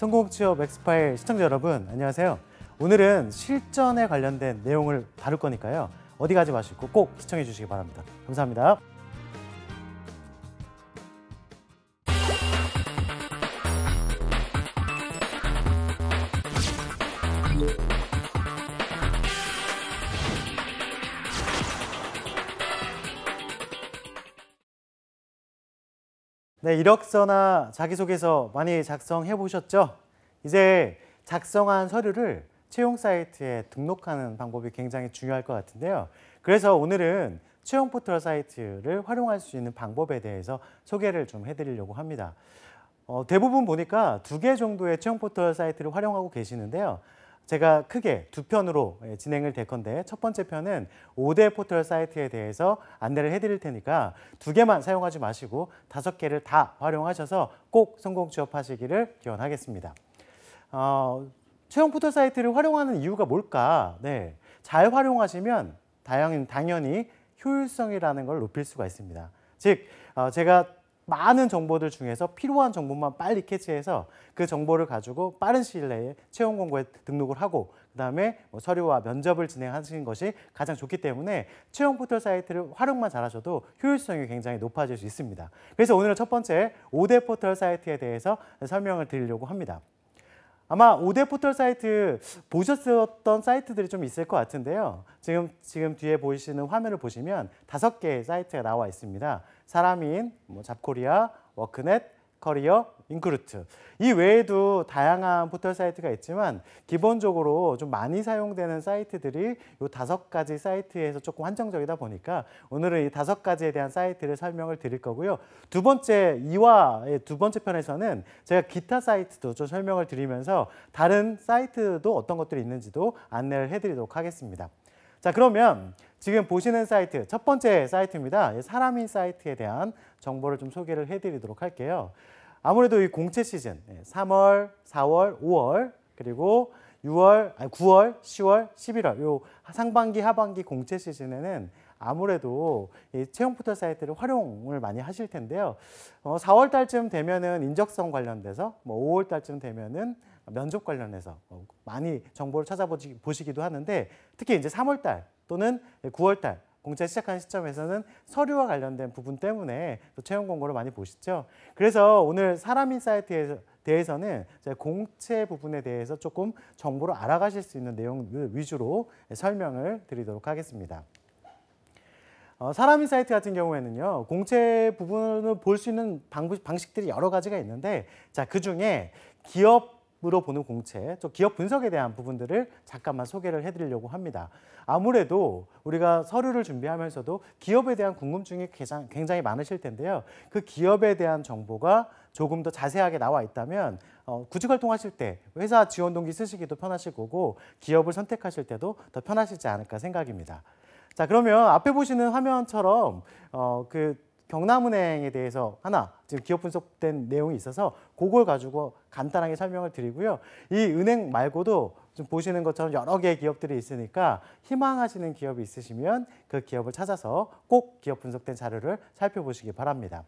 성공 취업 엑스파일 시청자 여러분, 안녕하세요. 오늘은 실전에 관련된 내용을 다룰 거니까요. 어디 가지 마시고 꼭 시청해 주시기 바랍니다. 감사합니다. 네, 이력서나 자기소개서 많이 작성해 보셨죠? 이제 작성한 서류를 채용 사이트에 등록하는 방법이 굉장히 중요할 것 같은데요. 그래서 오늘은 채용 포털 사이트를 활용할 수 있는 방법에 대해서 소개를 좀 해드리려고 합니다. 대부분 보니까 2개 정도의 채용 포털 사이트를 활용하고 계시는데요. 제가 크게 2편으로 진행을 될 건데, 첫 번째 편은 5대 포털 사이트에 대해서 안내를 해드릴 테니까 2개만 사용하지 마시고 5개를 다 활용하셔서 꼭 성공 취업하시기를 기원하겠습니다. 채용 포털 사이트를 활용하는 이유가 뭘까? 네, 잘 활용하시면 당연히 효율성이라는 걸 높일 수가 있습니다. 즉, 제가 많은 정보들 중에서 필요한 정보만 빨리 캐치해서 그 정보를 가지고 빠른 시일 내에 채용 공고에 등록을 하고 그다음에 서류와 면접을 진행하시는 것이 가장 좋기 때문에 채용 포털 사이트를 활용만 잘하셔도 효율성이 굉장히 높아질 수 있습니다. 그래서 오늘은 첫 번째 5대 포털 사이트에 대해서 설명을 드리려고 합니다. 아마 5대 포털 사이트 보셨었던 사이트들이 좀 있을 것 같은데요. 지금 뒤에 보이시는 화면을 보시면 5개의 사이트가 나와 있습니다. 사람인, 잡코리아, 워크넷, 커리어, 인크루트. 이 외에도 다양한 포털 사이트가 있지만 기본적으로 좀 많이 사용되는 사이트들이 이 5가지 사이트에서 조금 한정적이다 보니까 오늘은 이 5가지에 대한 사이트를 설명을 드릴 거고요. 두 번째 편에서는 제가 기타 사이트도 좀 설명을 드리면서 다른 사이트도 어떤 것들이 있는지도 안내를 해드리도록 하겠습니다. 자, 그러면 지금 보시는 사이트, 첫 번째 사이트입니다. 사람인 사이트에 대한 정보를 좀 소개를 해드리도록 할게요. 아무래도 이 공채 시즌, 3월, 4월, 5월, 그리고 9월, 10월, 11월, 요 상반기, 하반기 공채 시즌에는 아무래도 이 채용 포털 사이트를 활용을 많이 하실 텐데요. 4월 달쯤 되면은 인적성 관련돼서, 5월 달쯤 되면은 면접 관련해서 많이 정보를 찾아보시기도 하는데, 특히 이제 3월 달 또는 9월 달 공채 시작하는 시점에서는 서류와 관련된 부분 때문에 또 채용 공고를 많이 보시죠. 그래서 오늘 사람인 사이트에 대해서는 공채 부분에 대해서 조금 정보를 알아가실 수 있는 내용을 위주로 설명을 드리도록 하겠습니다. 사람인 사이트 같은 경우에는요, 공채 부분을 볼 수 있는 방식들이 여러 가지가 있는데, 자, 그중에 기업으로 보는 공채, 기업 분석에 대한 부분들을 잠깐만 소개를 해드리려고 합니다. 아무래도 우리가 서류를 준비하면서도 기업에 대한 궁금증이 굉장히 많으실 텐데요. 그 기업에 대한 정보가 조금 더 자세하게 나와 있다면 구직 활동하실 때 회사 지원 동기 쓰시기도 편하실 거고 기업을 선택하실 때도 더 편하시지 않을까 생각입니다. 자, 그러면 앞에 보시는 화면처럼 그 경남은행에 대해서 하나 지금 기업 분석된 내용이 있어서 그걸 가지고 간단하게 설명을 드리고요. 이 은행 말고도 좀 보시는 것처럼 여러 개의 기업들이 있으니까 희망하시는 기업이 있으시면 그 기업을 찾아서 꼭 기업 분석된 자료를 살펴보시기 바랍니다.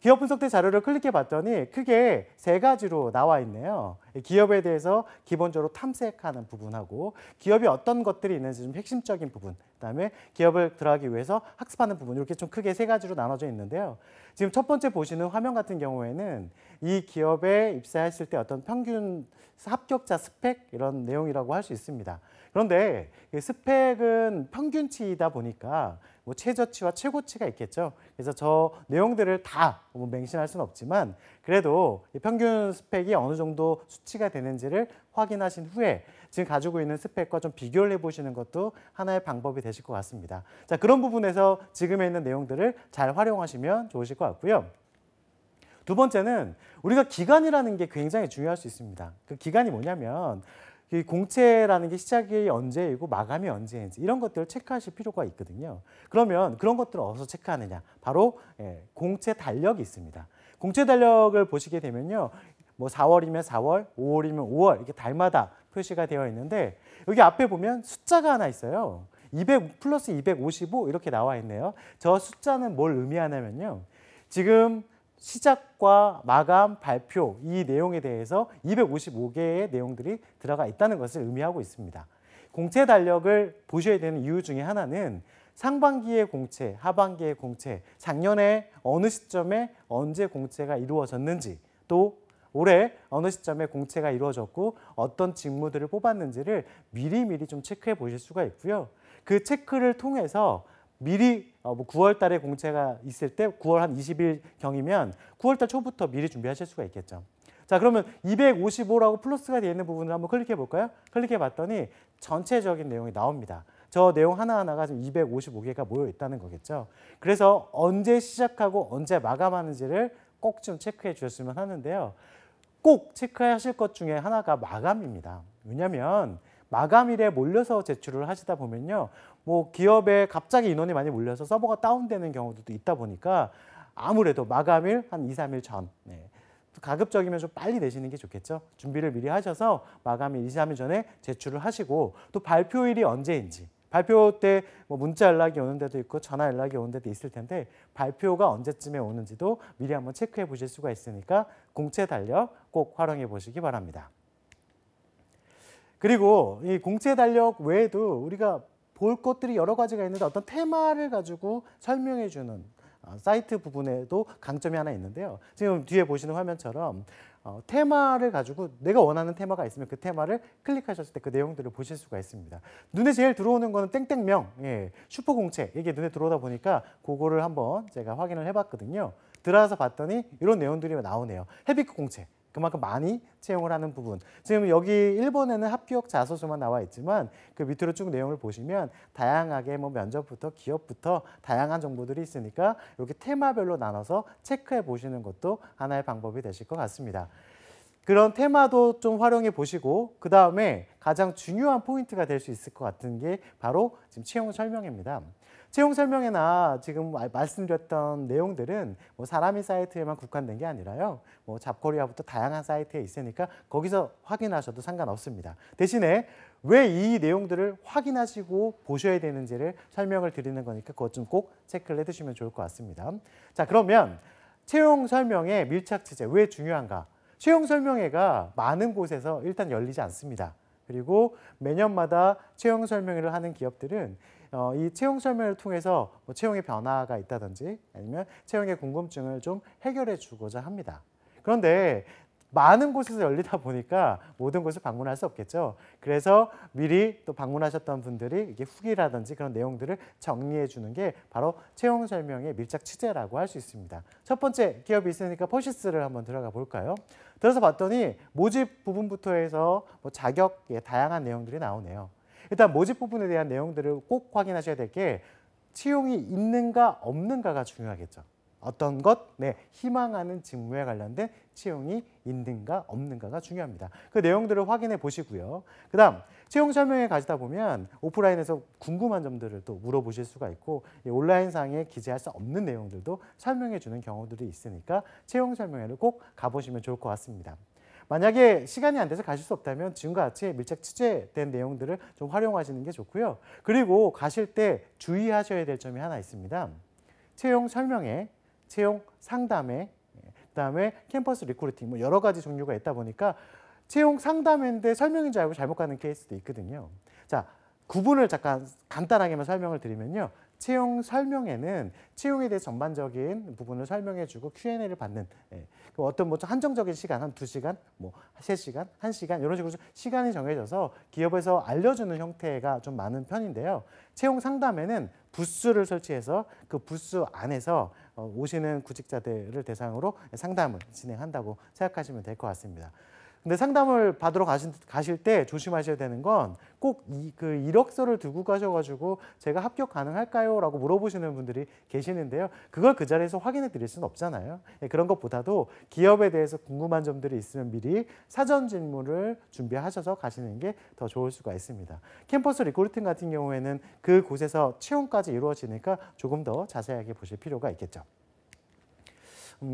기업 분석된 자료를 클릭해 봤더니 크게 3가지로 나와 있네요. 기업에 대해서 기본적으로 탐색하는 부분하고 기업이 어떤 것들이 있는지 좀 핵심적인 부분, 그다음에 기업을 들어가기 위해서 학습하는 부분, 이렇게 좀 크게 3가지로 나눠져 있는데요. 지금 첫 번째 보시는 화면 같은 경우에는 이 기업에 입사했을 때 어떤 평균 합격자 스펙 이런 내용이라고 할 수 있습니다. 그런데 스펙은 평균치이다 보니까 최저치와 최고치가 있겠죠. 그래서 저 내용들을 다 맹신할 수는 없지만 그래도 평균 스펙이 어느 정도 수치가 되는지를 확인하신 후에 지금 가지고 있는 스펙과 좀 비교를 해보시는 것도 하나의 방법이 되실 것 같습니다. 자, 그런 부분에서 지금에 있는 내용들을 잘 활용하시면 좋으실 것 같고요. 두 번째는 우리가 기간이라는 게 굉장히 중요할 수 있습니다. 그 기간이 뭐냐면 이 공채라는 게 시작이 언제이고 마감이 언제인지 이런 것들을 체크하실 필요가 있거든요. 그러면 그런 것들을 어디서 체크하느냐? 바로 공채 달력이 있습니다. 공채 달력을 보시게 되면요. 4월이면 4월, 5월이면 5월 이렇게 달마다 표시가 되어 있는데 여기 앞에 보면 숫자가 하나 있어요. 200 플러스 255 이렇게 나와 있네요. 저 숫자는 뭘 의미하냐면요. 지금 시작과 마감, 발표 이 내용에 대해서 255개의 내용들이 들어가 있다는 것을 의미하고 있습니다. 공채 달력을 보셔야 되는 이유 중에 하나는 상반기의 공채, 하반기의 공채, 작년에 어느 시점에 언제 공채가 이루어졌는지, 또 올해 어느 시점에 공채가 이루어졌고 어떤 직무들을 뽑았는지를 미리미리 좀 체크해 보실 수가 있고요. 그 체크를 통해서 미리 9월 달에 공채가 있을 때 9월 한 20일경이면 9월 달 초부터 미리 준비하실 수가 있겠죠. 자, 그러면 255라고 플러스가 되어 있는 부분을 한번 클릭해 볼까요? 클릭해 봤더니 전체적인 내용이 나옵니다. 저 내용 하나하나가 지금 255개가 모여 있다는 거겠죠. 그래서 언제 시작하고 언제 마감하는지를 꼭 좀 체크해 주셨으면 하는데요. 꼭 체크하실 것 중에 하나가 마감입니다. 왜냐하면 마감일에 몰려서 제출을 하시다 보면요. 뭐 기업에 갑자기 인원이 많이 몰려서 서버가 다운되는 경우도 있다 보니까 아무래도 마감일 한 2, 3일 전, 가급적이면 좀 빨리 내시는 게 좋겠죠. 준비를 미리 하셔서 마감일 2, 3일 전에 제출을 하시고 또 발표일이 언제인지 발표 때 뭐 문자 연락이 오는 데도 있고 전화 연락이 오는 데도 있을 텐데 발표가 언제쯤에 오는지도 미리 한번 체크해 보실 수가 있으니까 공채 달력 꼭 활용해 보시기 바랍니다. 그리고 이 공채 달력 외에도 우리가 볼 것들이 여러 가지가 있는데 어떤 테마를 가지고 설명해 주는 사이트 부분에도 강점이 하나 있는데요. 지금 뒤에 보시는 화면처럼 테마를 가지고 내가 원하는 테마가 있으면 그 테마를 클릭하셨을 때 그 내용들을 보실 수가 있습니다. 눈에 제일 들어오는 거는 땡땡명, 슈퍼공채 이게 눈에 들어오다 보니까 그거를 한번 제가 확인을 해봤거든요. 들어가서 봤더니 이런 내용들이 나오네요. 헤비급 공채. 그만큼 많이 채용을 하는 부분. 지금 여기 1번에는 합격 자소서만 나와 있지만 그 밑으로 쭉 내용을 보시면 다양하게 뭐 면접부터 기업부터 다양한 정보들이 있으니까 이렇게 테마별로 나눠서 체크해 보시는 것도 하나의 방법이 되실 것 같습니다. 그런 테마도 좀 활용해 보시고 그 다음에 가장 중요한 포인트가 될 수 있을 것 같은 게 바로 지금 채용 설명입니다. 채용 설명회나 지금 말씀드렸던 내용들은 뭐 사람이 사이트에만 국한된 게 아니라요. 뭐 잡코리아부터 다양한 사이트에 있으니까 거기서 확인하셔도 상관없습니다. 대신에 왜 이 내용들을 확인하시고 보셔야 되는지를 설명을 드리는 거니까 그것 좀 꼭 체크를 해두시면 좋을 것 같습니다. 자, 그러면 채용 설명의 밀착 취재 왜 중요한가? 채용 설명회가 많은 곳에서 일단 열리지 않습니다. 그리고 매년마다 채용 설명회를 하는 기업들은 이 채용 설명을 통해서 뭐 채용의 변화가 있다든지 아니면 채용의 궁금증을 좀 해결해 주고자 합니다. 그런데 많은 곳에서 열리다 보니까 모든 곳을 방문할 수 없겠죠. 그래서 미리 또 방문하셨던 분들이 이게 후기라든지 그런 내용들을 정리해 주는 게 바로 채용 설명의 밀착 취재라고 할 수 있습니다. 첫 번째 기업이 있으니까 퍼시스를 한번 들어가 볼까요? 들어서 봤더니 모집 부분부터 해서 뭐 자격의 다양한 내용들이 나오네요. 일단 모집 부분에 대한 내용들을 꼭 확인하셔야 될 게 채용이 있는가 없는가가 중요하겠죠. 어떤 것, 희망하는 직무에 관련된 채용이 있는가 없는가가 중요합니다. 그 내용들을 확인해 보시고요. 그 다음 채용 설명회 가시다 보면 오프라인에서 궁금한 점들을 또 물어보실 수가 있고 온라인상에 기재할 수 없는 내용들도 설명해 주는 경우들이 있으니까 채용 설명회를 꼭 가보시면 좋을 것 같습니다. 만약에 시간이 안 돼서 가실 수 없다면 지금과 같이 밀착 취재된 내용들을 좀 활용하시는 게 좋고요. 그리고 가실 때 주의하셔야 될 점이 하나 있습니다. 채용 설명회, 채용 상담회, 그다음에 캠퍼스 리크루팅 뭐 여러 가지 종류가 있다 보니까 채용 상담회인데 설명인 줄 알고 잘못 가는 케이스도 있거든요. 자, 구분을 잠깐 간단하게만 설명을 드리면요. 채용 설명회는 채용에 대해 전반적인 부분을 설명해주고 Q&A를 받는 어떤 뭐 한정적인 시간, 한 2시간, 뭐 3시간, 1시간 이런 식으로 시간이 정해져서 기업에서 알려주는 형태가 좀 많은 편인데요. 채용 상담회는 부스를 설치해서 그 부스 안에서 오시는 구직자들을 대상으로 상담을 진행한다고 생각하시면 될 것 같습니다. 근데 상담을 받으러 가실 때 조심하셔야 되는 건 꼭 그 이력서를 들고 가셔가지고 제가 합격 가능할까요? 라고 물어보시는 분들이 계시는데요. 그걸 그 자리에서 확인해 드릴 수는 없잖아요. 그런 것보다도 기업에 대해서 궁금한 점들이 있으면 미리 사전 질문을 준비하셔서 가시는 게 더 좋을 수가 있습니다. 캠퍼스 리크루팅 같은 경우에는 그곳에서 채용까지 이루어지니까 조금 더 자세하게 보실 필요가 있겠죠.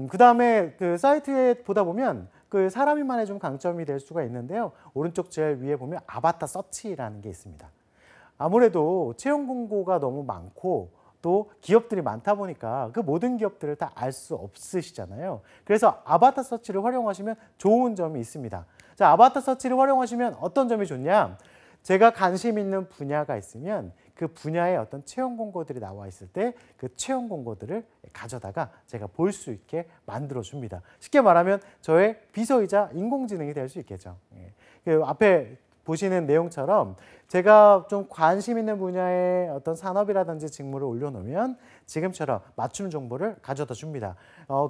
그 다음에 그 사이트에 보다 보면 그 사람이만의 좀 강점이 될 수가 있는데요. 오른쪽 제일 위에 보면 아바타 서치라는 게 있습니다. 아무래도 채용 공고가 너무 많고 또 기업들이 많다 보니까 그 모든 기업들을 다 알 수 없으시잖아요. 그래서 아바타 서치를 활용하시면 좋은 점이 있습니다. 자, 아바타 서치를 활용하시면 어떤 점이 좋냐? 제가 관심 있는 분야가 있으면 그 분야에 어떤 채용 공고들이 나와 있을 때 그 채용 공고들을 가져다가 제가 볼 수 있게 만들어 줍니다. 쉽게 말하면 저의 비서이자 인공지능이 될 수 있겠죠. 그 앞에 보시는 내용처럼 제가 좀 관심 있는 분야의 어떤 산업이라든지 직무를 올려놓으면 지금처럼 맞춤 정보를 가져다 줍니다.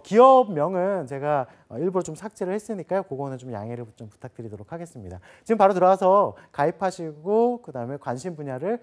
기업명은 제가 일부러 좀 삭제를 했으니까요. 그거는 좀 양해를 좀 부탁드리도록 하겠습니다. 지금 바로 들어가서 가입하시고 그다음에 관심 분야를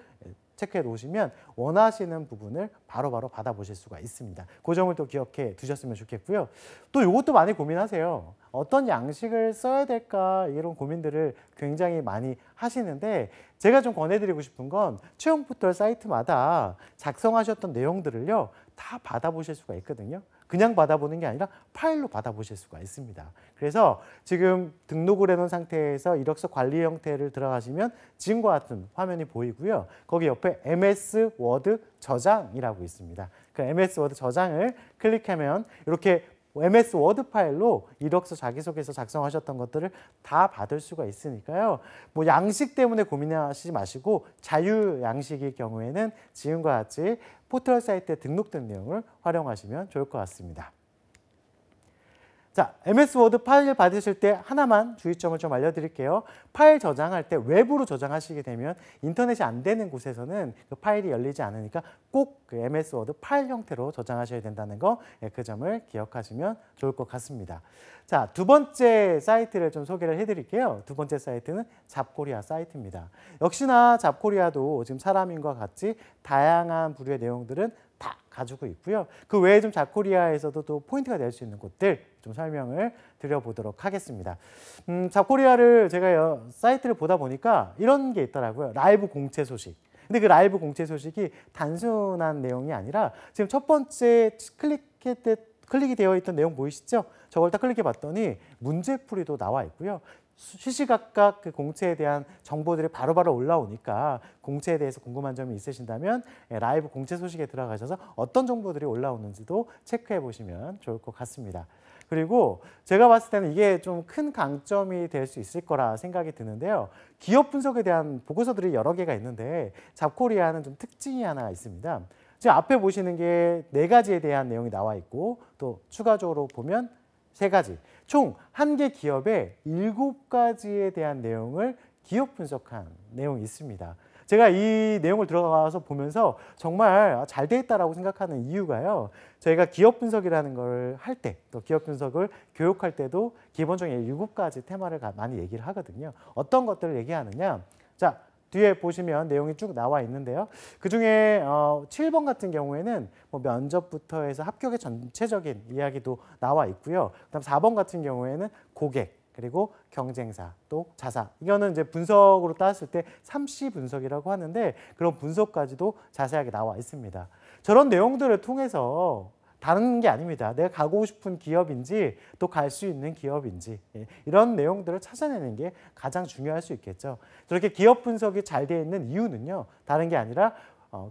체크해 놓으시면 원하시는 부분을 바로바로 받아보실 수가 있습니다. 그 점을 또 기억해 두셨으면 좋겠고요. 또 이것도 많이 고민하세요. 어떤 양식을 써야 될까 이런 고민들을 굉장히 많이 하시는데 제가 좀 권해드리고 싶은 건 채용 포털 사이트마다 작성하셨던 내용들을요 다 받아보실 수가 있거든요. 그냥 받아보는 게 아니라 파일로 받아보실 수가 있습니다. 그래서 지금 등록을 해놓은 상태에서 이력서 관리 형태를 들어가시면 지금과 같은 화면이 보이고요. 거기 옆에 MS 워드 저장이라고 있습니다. 그 MS 워드 저장을 클릭하면 이렇게 MS 워드 파일로 이력서 자기소개서 작성하셨던 것들을 다 받을 수가 있으니까요. 뭐 양식 때문에 고민하시지 마시고 자유 양식일 경우에는 지금과 같이 포털 사이트에 등록된 내용을 활용하시면 좋을 것 같습니다. 자, MS 워드 파일 받으실 때 하나만 주의점을 좀 알려드릴게요. 파일 저장할 때 외부로 저장하시게 되면 인터넷이 안 되는 곳에서는 그 파일이 열리지 않으니까 꼭 그 MS 워드 파일 형태로 저장하셔야 된다는 거, 그 점을 기억하시면 좋을 것 같습니다. 자, 두 번째 사이트를 좀 소개를 해드릴게요. 두 번째 사이트는 잡코리아 사이트입니다. 역시나 잡코리아도 지금 사람인과 같이 다양한 부류의 내용들은 다 가지고 있고요. 그 외에 좀 잡코리아에서도 또 포인트가 될 수 있는 곳들 좀 설명을 드려보도록 하겠습니다. 잡코리아를 제가 사이트를 보다 보니까 이런 게 있더라고요. 라이브 공채 소식. 근데 그 라이브 공채 소식이 단순한 내용이 아니라 지금 첫 번째 클릭이 되어 있던 내용 보이시죠? 저걸 딱 클릭해 봤더니 문제풀이도 나와 있고요. 시시각각 그 공채에 대한 정보들이 바로바로 올라오니까 공채에 대해서 궁금한 점이 있으신다면 라이브 공채 소식에 들어가셔서 어떤 정보들이 올라오는지도 체크해 보시면 좋을 것 같습니다. 그리고 제가 봤을 때는 이게 좀 큰 강점이 될 수 있을 거라 생각이 드는데요. 기업 분석에 대한 보고서들이 여러 개가 있는데 잡코리아는 좀 특징이 하나 있습니다. 지금 앞에 보시는 게 4가지에 대한 내용이 나와 있고 또 추가적으로 보면 3가지. 총 한 개 기업에 7가지에 대한 내용을 기업 분석한 내용이 있습니다. 제가 이 내용을 들어가서 보면서 정말 잘 돼 있다라고 생각하는 이유가요. 저희가 기업 분석이라는 걸 할 때, 또 기업 분석을 교육할 때도 기본적인 7가지 테마를 많이 얘기를 하거든요. 어떤 것들을 얘기하느냐. 자, 뒤에 보시면 내용이 쭉 나와 있는데요. 그중에 7번 같은 경우에는 뭐 면접부터 해서 합격의 전체적인 이야기도 나와 있고요. 그다음 4번 같은 경우에는 고객, 그리고 경쟁사, 또 자사. 이거는 이제 분석으로 따졌을 때 3C 분석이라고 하는데 그런 분석까지도 자세하게 나와 있습니다. 저런 내용들을 통해서 다른 게 아닙니다. 내가 가고 싶은 기업인지 또 갈 수 있는 기업인지 이런 내용들을 찾아내는 게 가장 중요할 수 있겠죠. 저렇게 기업 분석이 잘 되어 있는 이유는요. 다른 게 아니라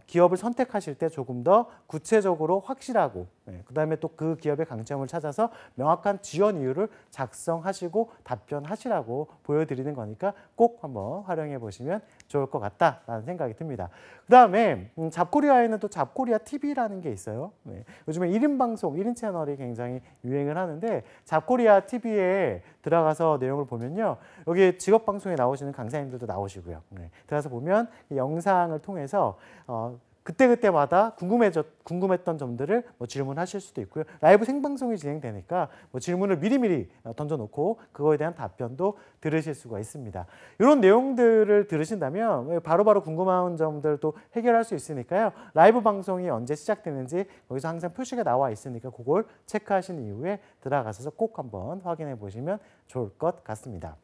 기업을 선택하실 때 조금 더 구체적으로 확실하고 그다음에 또 그 기업의 강점을 찾아서 명확한 지원 이유를 작성하시고 답변하시라고 보여드리는 거니까 꼭 한번 활용해 보시면 좋을 것 같다라는 생각이 듭니다. 그다음에 잡코리아에는 또 잡코리아 TV라는 게 있어요. 요즘에 1인 방송, 1인 채널이 굉장히 유행을 하는데 잡코리아 TV에 들어가서 내용을 보면요. 여기 직업방송에 나오시는 강사님들도 나오시고요. 들어가서 보면 이 영상을 통해서 그때그때마다 궁금했던 점들을 뭐 질문하실 수도 있고요. 라이브 생방송이 진행되니까 뭐 질문을 미리미리 던져놓고 그거에 대한 답변도 들으실 수가 있습니다. 이런 내용들을 들으신다면 바로바로 궁금한 점들도 해결할 수 있으니까요. 라이브 방송이 언제 시작되는지 거기서 항상 표시가 나와 있으니까 그걸 체크하신 이후에 들어가셔서 꼭 한번 확인해 보시면 좋을 것 같습니다.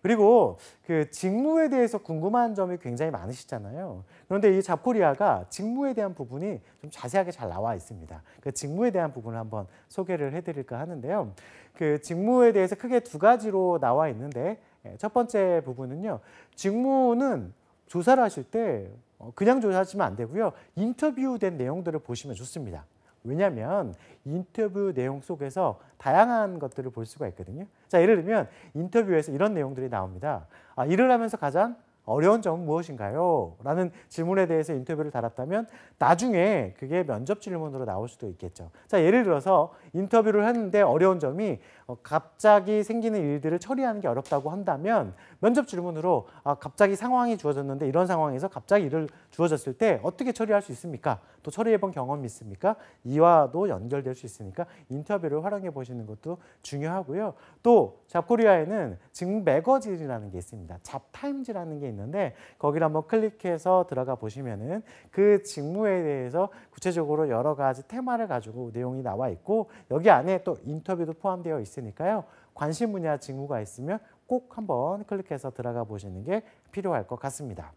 그리고 그 직무에 대해서 궁금한 점이 굉장히 많으시잖아요. 그런데 이 잡코리아가 직무에 대한 부분이 좀 자세하게 잘 나와 있습니다. 그 직무에 대한 부분을 한번 소개를 해드릴까 하는데요. 그 직무에 대해서 크게 2가지로 나와 있는데 첫 번째 부분은요. 직무는 조사를 하실 때 그냥 조사하시면 안 되고요. 인터뷰된 내용들을 보시면 좋습니다. 왜냐하면 인터뷰 내용 속에서 다양한 것들을 볼 수가 있거든요. 자, 예를 들면 인터뷰에서 이런 내용들이 나옵니다. 일을 하면서 가장 어려운 점은 무엇인가요? 라는 질문에 대해서 인터뷰를 달았다면 나중에 그게 면접 질문으로 나올 수도 있겠죠. 자, 예를 들어서 인터뷰를 했는데 어려운 점이 갑자기 생기는 일들을 처리하는 게 어렵다고 한다면 면접 질문으로 갑자기 상황이 주어졌는데 이런 상황에서 갑자기 일을 주어졌을 때 어떻게 처리할 수 있습니까? 또 처리해본 경험이 있습니까? 이와도 연결될 수 있으니까 인터뷰를 활용해 보시는 것도 중요하고요. 또 잡코리아에는 직무 매거진이라는 게 있습니다. 잡타임즈라는 게 있는데 거기를 한번 클릭해서 들어가 보시면은 그 직무에 대해서 구체적으로 여러 가지 테마를 가지고 내용이 나와 있고 여기 안에 또 인터뷰도 포함되어 있으니까요. 관심 분야 직무가 있으면 꼭 한번 클릭해서 들어가 보시는 게 필요할 것 같습니다.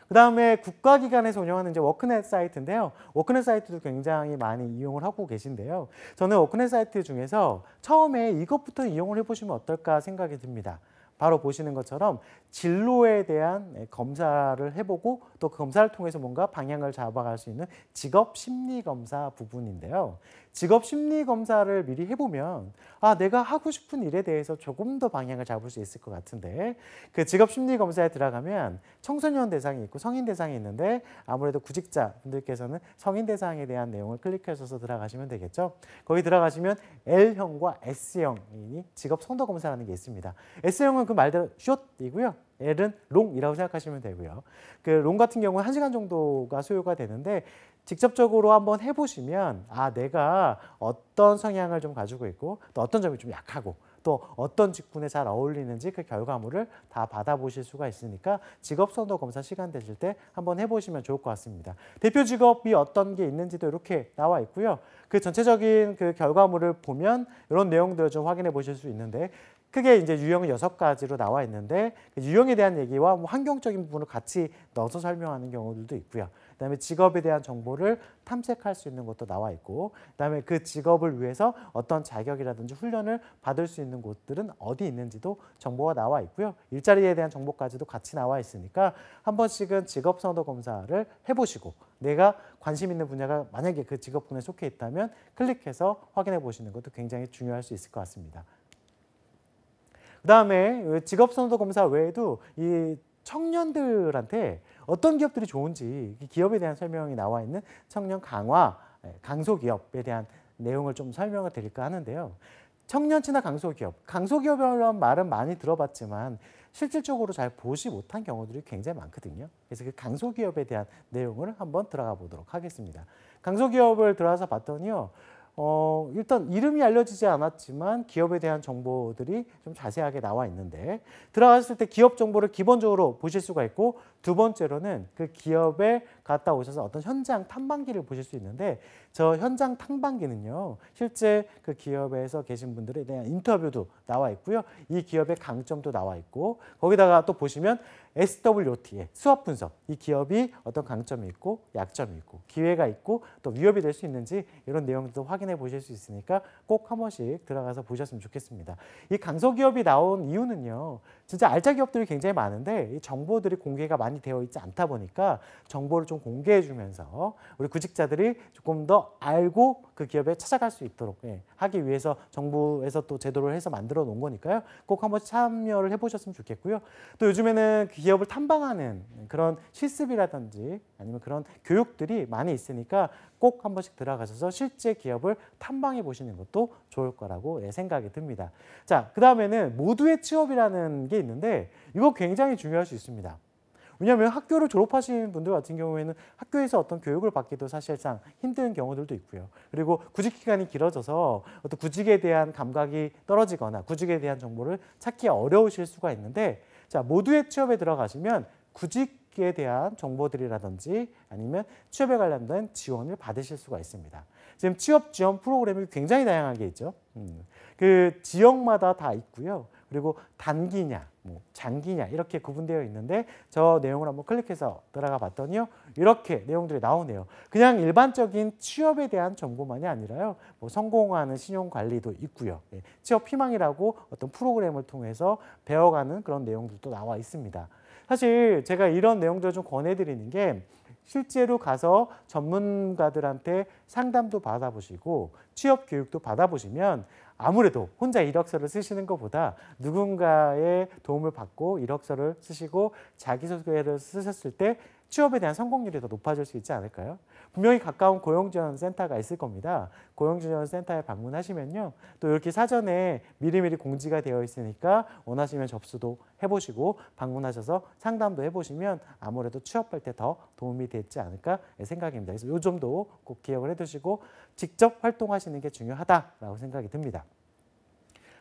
그 다음에 국가기관에서 운영하는 이제 워크넷 사이트인데요. 워크넷 사이트도 굉장히 많이 이용을 하고 계신데요. 저는 워크넷 사이트 중에서 처음에 이것부터 이용을 해보시면 어떨까 생각이 듭니다. 바로 보시는 것처럼 진로에 대한 검사를 해보고 또 그 검사를 통해서 뭔가 방향을 잡아갈 수 있는 직업심리검사 부분인데요. 직업심리검사를 미리 해보면 내가 하고 싶은 일에 대해서 조금 더 방향을 잡을 수 있을 것 같은데 그 직업심리검사에 들어가면 청소년 대상이 있고 성인 대상이 있는데 아무래도 구직자분들께서는 성인 대상에 대한 내용을 클릭하셔서 들어가시면 되겠죠. 거기 들어가시면 L형과 S형이 직업선도검사라는 게 있습니다. S형은 그 말대로 숏이고요. L은 롱이라고 생각하시면 되고요. 그 롱 같은 경우는 1시간 정도가 소요가 되는데 직접적으로 한번 해보시면 내가 어떤 성향을 좀 가지고 있고 또 어떤 점이 좀 약하고 또 어떤 직군에 잘 어울리는지 그 결과물을 다 받아보실 수가 있으니까 직업선도 검사 시간 되실 때 한번 해보시면 좋을 것 같습니다. 대표 직업이 어떤 게 있는지도 이렇게 나와 있고요. 그 전체적인 그 결과물을 보면 이런 내용들을 좀 확인해 보실 수 있는데 크게 이제 유형은 6가지로 나와 있는데 그 유형에 대한 얘기와 환경적인 부분을 같이 넣어서 설명하는 경우들도 있고요. 그다음에 직업에 대한 정보를 탐색할 수 있는 것도 나와 있고 그다음에 그 직업을 위해서 어떤 자격이라든지 훈련을 받을 수 있는 곳들은 어디 있는지도 정보가 나와 있고요. 일자리에 대한 정보까지도 같이 나와 있으니까 한 번씩은 직업선도 검사를 해보시고 내가 관심 있는 분야가 만약에 그 직업군에 속해 있다면 클릭해서 확인해 보시는 것도 굉장히 중요할 수 있을 것 같습니다. 그 다음에 직업선도 검사 외에도 이 청년들한테 어떤 기업들이 좋은지 기업에 대한 설명이 나와 있는 청년 강화, 강소기업에 대한 내용을 좀 설명을 드릴까 하는데요. 청년치나 강소기업, 강소기업이라는 말은 많이 들어봤지만 실질적으로 잘 보지 못한 경우들이 굉장히 많거든요. 그래서 그 강소기업에 대한 내용을 한번 들어가 보도록 하겠습니다. 강소기업을 들어가서 봤더니요. 일단 이름이 알려지지 않았지만 기업에 대한 정보들이 좀 자세하게 나와 있는데 들어갔을 때 기업 정보를 기본적으로 보실 수가 있고 두 번째로는 그 기업에 갔다 오셔서 어떤 현장 탐방기를 보실 수 있는데 저 현장 탐방기는요. 실제 그 기업에서 계신 분들에 대한 인터뷰도 나와 있고요. 이 기업의 강점도 나와 있고 거기다가 또 보시면 SWOT의 수업 분석, 이 기업이 어떤 강점이 있고 약점이 있고 기회가 있고 또 위협이 될 수 있는지 이런 내용들도 확인해 보실 수 있으니까 꼭 한 번씩 들어가서 보셨으면 좋겠습니다. 이 강소기업이 나온 이유는요. 진짜 알짜 기업들이 굉장히 많은데 이 정보들이 공개가 많이 되어 있지 않다 보니까 정보를 좀 공개해 주면서 우리 구직자들이 조금 더 알고 그 기업에 찾아갈 수 있도록 하기 위해서 정부에서 또 제도를 해서 만들어 놓은 거니까요. 꼭 한번 참여를 해보셨으면 좋겠고요. 또 요즘에는 기업을 탐방하는 그런 실습이라든지 아니면 그런 교육들이 많이 있으니까 꼭 한 번씩 들어가셔서 실제 기업을 탐방해 보시는 것도 좋을 거라고 생각이 듭니다. 자, 그 다음에는 모두의 취업이라는 게 있는데 이거 굉장히 중요할 수 있습니다. 왜냐하면 학교를 졸업하신 분들 같은 경우에는 학교에서 어떤 교육을 받기도 사실상 힘든 경우들도 있고요. 그리고 구직 기간이 길어져서 어떤 구직에 대한 감각이 떨어지거나 구직에 대한 정보를 찾기 어려우실 수가 있는데 자, 모두의 취업에 들어가시면 구직에 대한 정보들이라든지 아니면 취업에 관련된 지원을 받으실 수가 있습니다. 지금 취업 지원 프로그램이 굉장히 다양하게 있죠. 그 지역마다 다 있고요. 그리고 단기냐, 장기냐 이렇게 구분되어 있는데 저 내용을 한번 클릭해서 들어가 봤더니요. 이렇게 내용들이 나오네요. 그냥 일반적인 취업에 대한 정보만이 아니라요. 성공하는 신용관리도 있고요. 취업 희망이라고 어떤 프로그램을 통해서 배워가는 그런 내용들도 나와 있습니다. 사실 제가 이런 내용들을 좀 권해드리는 게 실제로 가서 전문가들한테 상담도 받아보시고 취업 교육도 받아보시면 아무래도 혼자 이력서를 쓰시는 것보다 누군가의 도움을 받고 이력서를 쓰시고 자기소개를 쓰셨을 때 취업에 대한 성공률이 더 높아질 수 있지 않을까요? 분명히 가까운 고용지원센터가 있을 겁니다. 고용지원센터에 방문하시면요. 또 이렇게 사전에 미리미리 공지가 되어 있으니까 원하시면 접수도 해보시고 방문하셔서 상담도 해보시면 아무래도 취업할 때 더 도움이 되지 않을까 생각입니다. 그래서 이 점도 꼭 기억을 해두시고 직접 활동하시는 게 중요하다라고 생각이 듭니다.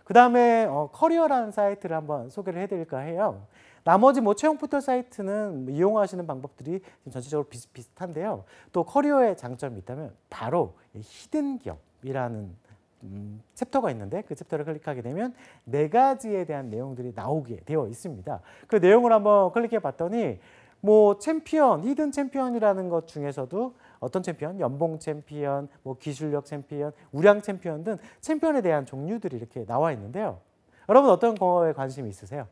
그 다음에 커리어라는 사이트를 한번 소개를 해드릴까 해요. 나머지 채용 포털 사이트는 이용하시는 방법들이 전체적으로 비슷비슷한데요. 또 커리어의 장점이 있다면 바로 히든 기업이라는 챕터가 있는데 그 챕터를 클릭하게 되면 4가지에 대한 내용들이 나오게 되어 있습니다. 그 내용을 한번 클릭해 봤더니 챔피언, 히든 챔피언이라는 것 중에서도 어떤 챔피언, 연봉 챔피언, 기술력 챔피언, 우량 챔피언 등 챔피언에 대한 종류들이 이렇게 나와 있는데요. 여러분 어떤 거에 관심이 있으세요?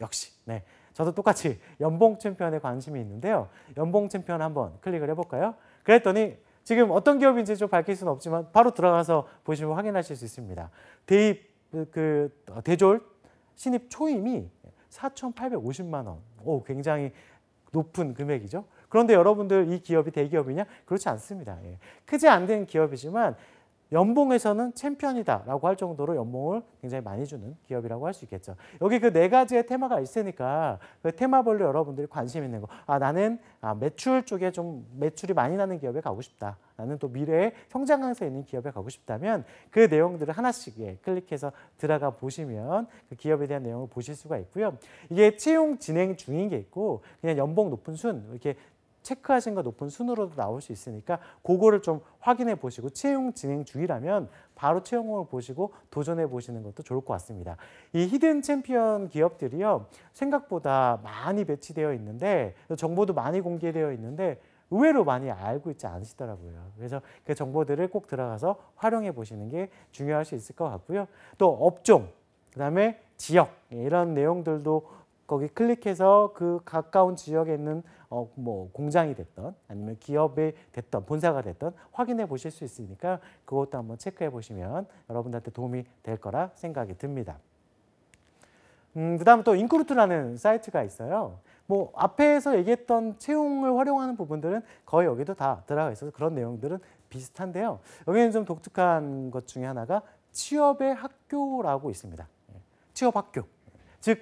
역시 네, 저도 똑같이 연봉 챔피언에 관심이 있는데요. 연봉 챔피언 한번 클릭을 해볼까요? 그랬더니 지금 어떤 기업인지 좀 밝힐 수는 없지만 바로 들어가서 보시면 확인하실 수 있습니다. 대졸 신입 초임이 4,850만 원. 오, 굉장히 높은 금액이죠. 그런데 여러분들 이 기업이 대기업이냐? 그렇지 않습니다. 예. 크지 않은 기업이지만 연봉에서는 챔피언이다라고 할 정도로 연봉을 굉장히 많이 주는 기업이라고 할 수 있겠죠. 여기 그 4가지의 테마가 있으니까 그 테마별로 여러분들이 관심 있는 거. 나는 매출 쪽에 좀 매출이 많이 나는 기업에 가고 싶다. 나는 또 미래에 성장하면서 있는 기업에 가고 싶다면 그 내용들을 하나씩 클릭해서 들어가 보시면 그 기업에 대한 내용을 보실 수가 있고요. 이게 채용 진행 중인 게 있고 그냥 연봉 높은 순 이렇게 체크하신 거 높은 순으로도 나올 수 있으니까 그거를 좀 확인해 보시고 채용 진행 중이라면 바로 채용을 보시고 도전해 보시는 것도 좋을 것 같습니다. 이 히든 챔피언 기업들이요. 생각보다 많이 배치되어 있는데 정보도 많이 공개되어 있는데 의외로 많이 알고 있지 않으시더라고요. 그래서 그 정보들을 꼭 들어가서 활용해 보시는 게 중요할 수 있을 것 같고요. 또 업종, 그다음에 지역 이런 내용들도 거기 클릭해서 그 가까운 지역에 있는 공장이 됐던 아니면 기업이 됐던 본사가 됐던 확인해 보실 수 있으니까 그것도 한번 체크해 보시면 여러분들한테 도움이 될 거라 생각이 듭니다. 그다음 또 인크루트라는 사이트가 있어요. 앞에서 얘기했던 채용을 활용하는 부분들은 거의 여기도 다 들어가 있어서 그런 내용들은 비슷한데요. 여기는 좀 독특한 것 중에 하나가 취업의 학교라고 있습니다. 취업 학교. 즉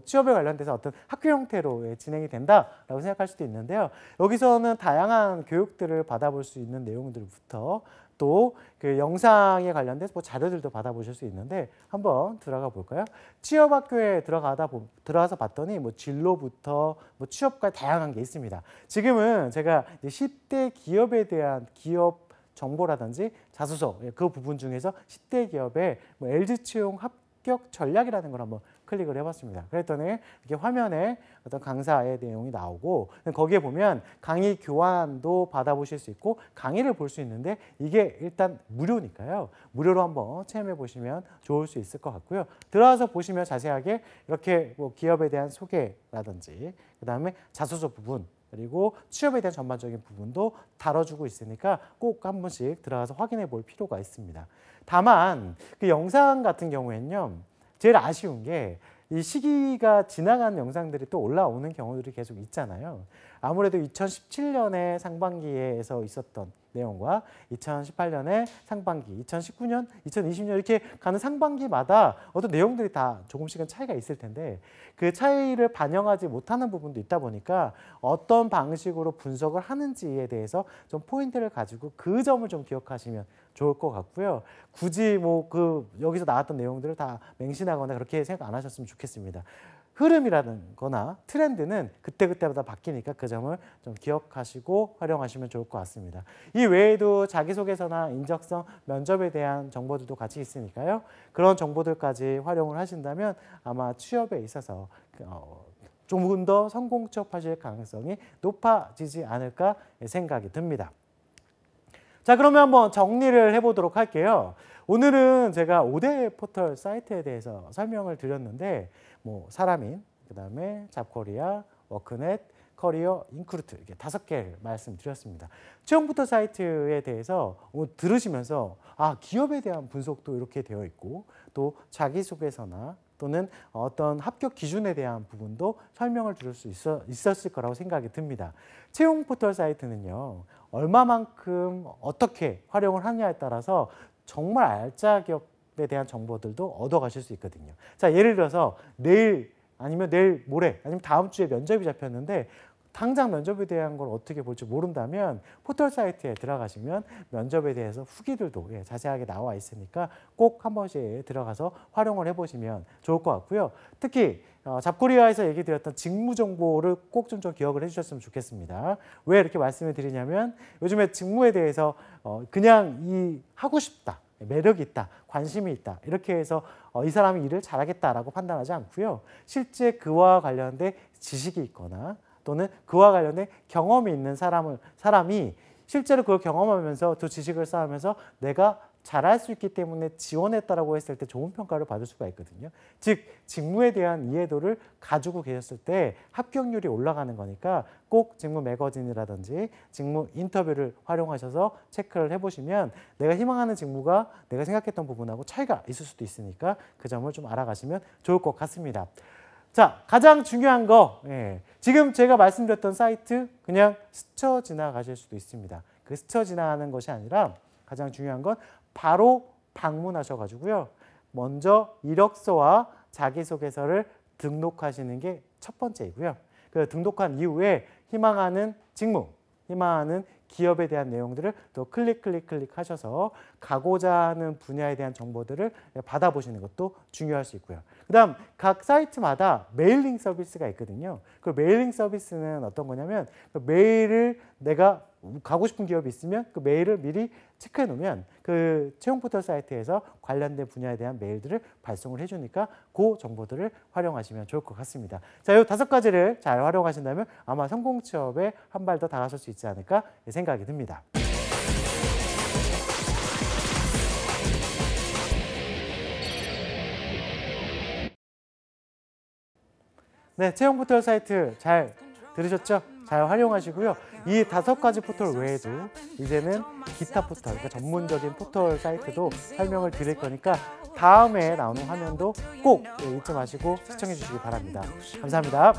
취업에 관련돼서 어떤 학교 형태로 진행이 된다라고 생각할 수도 있는데요. 여기서는 다양한 교육들을 받아볼 수 있는 내용들부터 또 그 영상에 관련돼서 자료들도 받아보실 수 있는데 한번 들어가 볼까요? 취업 학교에 들어가서 봤더니 진로부터 취업까지 다양한 게 있습니다. 지금은 제가 10대 기업에 대한 기업 정보라든지 자소서 그 부분 중에서 10대 기업의 LG 채용 합격 전략이라는 걸 한번 클릭을 해봤습니다. 그랬더니 이렇게 화면에 어떤 강사의 내용이 나오고 거기에 보면 강의 교환도 받아보실 수 있고 강의를 볼 수 있는데 이게 일단 무료니까요. 무료로 한번 체험해 보시면 좋을 수 있을 것 같고요. 들어와서 보시면 자세하게 이렇게 기업에 대한 소개라든지 그다음에 자소서 부분 그리고 취업에 대한 전반적인 부분도 다뤄주고 있으니까 꼭 한 번씩 들어가서 확인해 볼 필요가 있습니다. 다만 그 영상 같은 경우에는요. 제일 아쉬운 게 이 시기가 지나간 영상들이 또 올라오는 경우들이 계속 있잖아요. 아무래도 2017년에 상반기에서 있었던 내용과 2018년에 상반기, 2019년, 2020년 이렇게 가는 상반기마다 어떤 내용들이 다 조금씩은 차이가 있을 텐데 그 차이를 반영하지 못하는 부분도 있다 보니까 어떤 방식으로 분석을 하는지에 대해서 좀 포인트를 가지고 그 점을 좀 기억하시면 좋을 것 같고요. 굳이 여기서 나왔던 내용들을 다 맹신하거나 그렇게 생각 안 하셨으면 좋겠습니다. 흐름이라거나 트렌드는 그때그때마다 바뀌니까 그 점을 좀 기억하시고 활용하시면 좋을 것 같습니다. 이 외에도 자기소개서나 인적성, 면접에 대한 정보들도 같이 있으니까요. 그런 정보들까지 활용을 하신다면 아마 취업에 있어서 조금 더 성공 취업하실 가능성이 높아지지 않을까 생각이 듭니다. 자, 그러면 한번 정리를 해보도록 할게요. 오늘은 제가 5대 포털 사이트에 대해서 설명을 드렸는데 사람인, 그다음에 잡코리아, 워크넷, 커리어, 인크루트 이렇게 5개를 말씀드렸습니다. 채용 포털 사이트에 대해서 들으시면서 기업에 대한 분석도 이렇게 되어 있고 또 자기소개서나 또는 어떤 합격 기준에 대한 부분도 설명을 들을 수 있었을 거라고 생각이 듭니다. 채용 포털 사이트는요, 얼마만큼 어떻게 활용을 하느냐에 따라서 정말 알짜 기업에 대한 정보들도 얻어가실 수 있거든요. 자, 예를 들어서 내일 아니면 내일 모레 아니면 다음 주에 면접이 잡혔는데 당장 면접에 대한 걸 어떻게 볼지 모른다면 포털 사이트에 들어가시면 면접에 대해서 후기들도 자세하게 나와 있으니까 꼭 한 번씩 들어가서 활용을 해보시면 좋을 것 같고요. 특히 잡코리아에서 얘기 드렸던 직무 정보를 꼭 좀 기억을 해주셨으면 좋겠습니다. 왜 이렇게 말씀을 드리냐면 요즘에 직무에 대해서 그냥 하고 싶다, 매력이 있다, 관심이 있다 이렇게 해서 이 사람이 일을 잘하겠다라고 판단하지 않고요. 실제 그와 관련된 지식이 있거나 또는 그와 관련된 경험이 있는 사람이 실제로 그걸 경험하면서 또 지식을 쌓으면서 내가 잘할 수 있기 때문에 지원했다라고 했을 때 좋은 평가를 받을 수가 있거든요. 즉 직무에 대한 이해도를 가지고 계셨을 때 합격률이 올라가는 거니까 꼭 직무 매거진이라든지 직무 인터뷰를 활용하셔서 체크를 해보시면 내가 희망하는 직무가 내가 생각했던 부분하고 차이가 있을 수도 있으니까 그 점을 좀 알아가시면 좋을 것 같습니다. 자, 가장 중요한 거, 지금 제가 말씀드렸던 사이트 그냥 스쳐 지나가실 수도 있습니다. 그 스쳐 지나가는 것이 아니라 가장 중요한 건 바로 방문하셔가지고요. 먼저 이력서와 자기소개서를 등록하시는 게 첫 번째이고요. 그 등록한 이후에 희망하는 직무, 희망하는 기업에 대한 내용들을 또 클릭 하셔서 가고자 하는 분야에 대한 정보들을 받아보시는 것도 중요할 수 있고요. 그 다음 각 사이트마다 메일링 서비스가 있거든요. 그 메일링 서비스는 어떤 거냐면 그 메일을 내가 가고 싶은 기업이 있으면 그 메일을 미리 체크해 놓으면 그 채용 포털 사이트에서 관련된 분야에 대한 메일들을 발송을 해주니까 그 정보들을 활용하시면 좋을 것 같습니다. 자, 이 5가지를 잘 활용하신다면 아마 성공 취업에 한 발 더 다가설 수 있지 않을까 생각이 듭니다. 네, 채용 포털 사이트 잘 들으셨죠? 잘 활용하시고요. 이 5가지 포털 외에도 이제는 기타 포털, 그러니까 전문적인 포털 사이트도 설명을 드릴 거니까 다음에 나오는 화면도 꼭 잊지 마시고 시청해 주시기 바랍니다. 감사합니다.